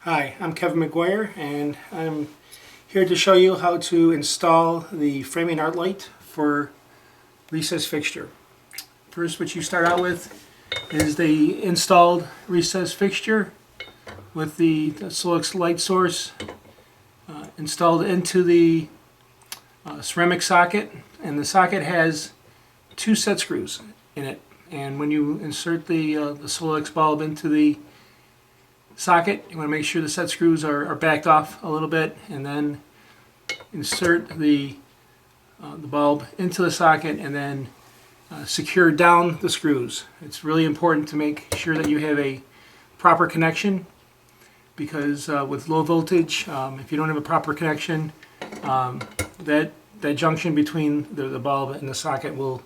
Hi, I'm Kevin McGuire, and I'm here to show you how to install the framing art light for recessed fixture. First, what you start out with is the installed recessed fixture with the SoLux light source installed into the ceramic socket, and the socket has two set screws in it. And when you insert the SoLux bulb into the socket, you want to make sure the set screws are backed off a little bit, and then insert the bulb into the socket and then secure down the screws. It's really important to make sure that you have a proper connection, because with low voltage, if you don't have a proper connection, that junction between the bulb and the socket will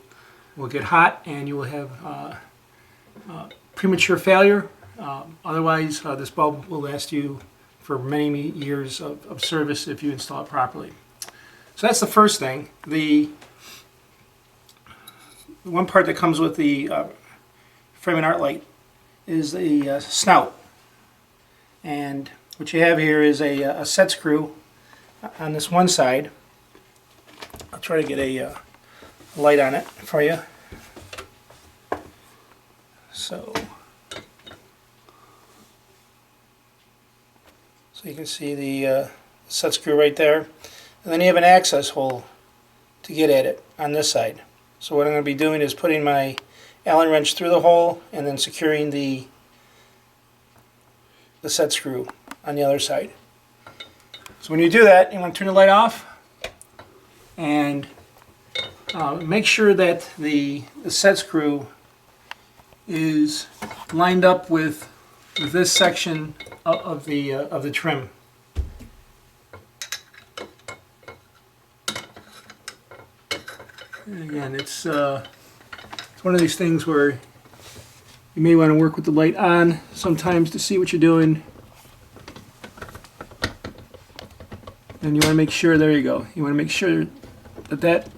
get hot, and you will have premature failure. Otherwise, this bulb will last you for many years of service if you install it properly. So that's the first thing. The one part that comes with the framing art light is the snout. And what you have here is a set screw on this one side. I'll try to get a light on it for you. So you can see the set screw right there. And then you have an access hole to get at it on this side. So what I'm going to be doing is putting my Allen wrench through the hole and then securing the set screw on the other side. So when you do that, you want to turn the light off and make sure that the set screw is lined up with this section of the trim. And again, it's one of these things where you may want to work with the light on sometimes to see what you're doing. And you want to make sure, there you go, you want to make sure that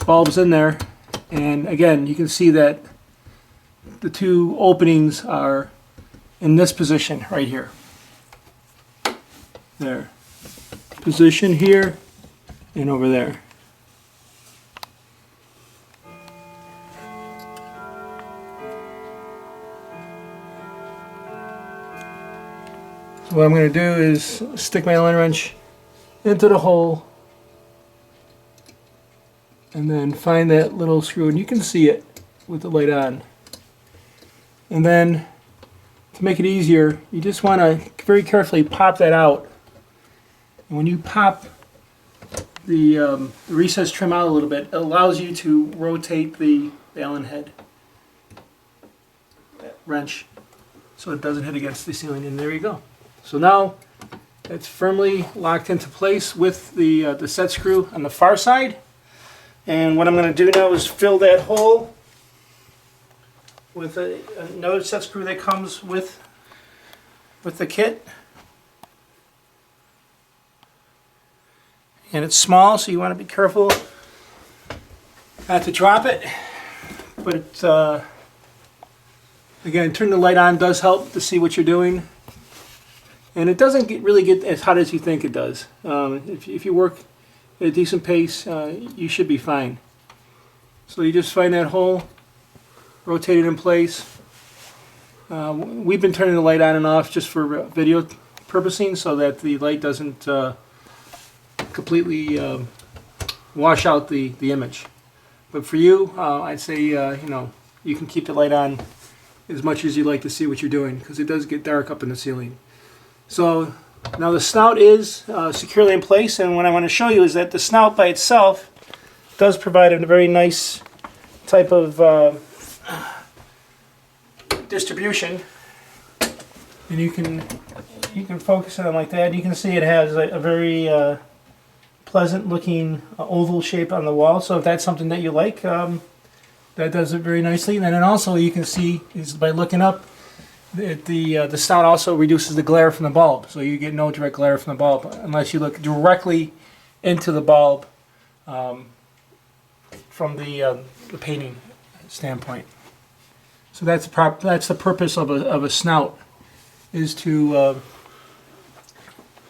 bulb's in there. And again, you can see that the two openings are in this position right here. There. Position here and over there. So what I'm going to do is stick my Allen wrench into the hole and then find that little screw, and you can see it with the light on. And then to make it easier, you just want to very carefully pop that out. And when you pop the recessed trim out a little bit, it allows you to rotate the Allen head, that wrench, so it doesn't hit against the ceiling. And there you go. So now it's firmly locked into place with the set screw on the far side. And what I'm going to do now is fill that hole with another set screw that comes with the kit. And it's small, so you want to be careful not to drop it. But again, turning the light on does help to see what you're doing. And it doesn't really get as hot as you think it does. If you work at a decent pace, you should be fine. So you just find that hole, rotate it in place. We've been turning the light on and off just for video purposing, so that the light doesn't completely wash out the image. But for you, I'd say you can keep the light on as much as you like to see what you're doing, because it does get dark up in the ceiling. So now the snout is securely in place, and what I want to show you is that the snout by itself does provide a very nice type of distribution, and you can focus it on like that. You can see it has a very pleasant looking oval shape on the wall, so if that's something that you like, that does it very nicely. And then also you can see is by looking up, the snout also reduces the glare from the bulb, so you get no direct glare from the bulb unless you look directly into the bulb from the painting standpoint. So that's the purpose of a snout, is to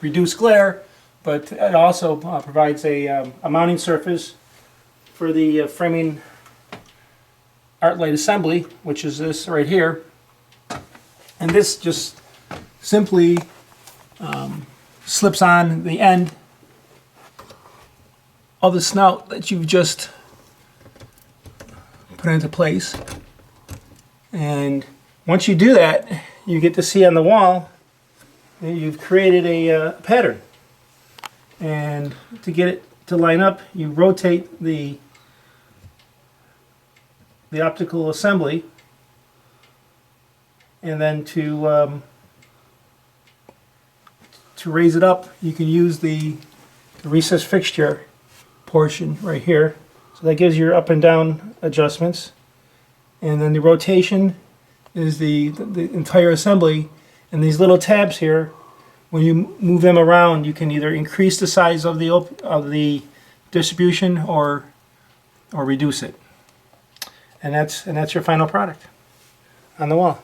reduce glare, but it also provides a mounting surface for the framing art light assembly, which is this right here. And this just simply slips on the end of the snout that you've just put into place. And once you do that, you get to see on the wall that you've created a pattern. And to get it to line up, you rotate the optical assembly, and then to raise it up, you can use the recessed fixture portion right here. So that gives your up and down adjustments. And then the rotation is the entire assembly. And these little tabs here, when you move them around, you can either increase the size of the distribution or reduce it. And that's your final product on the wall.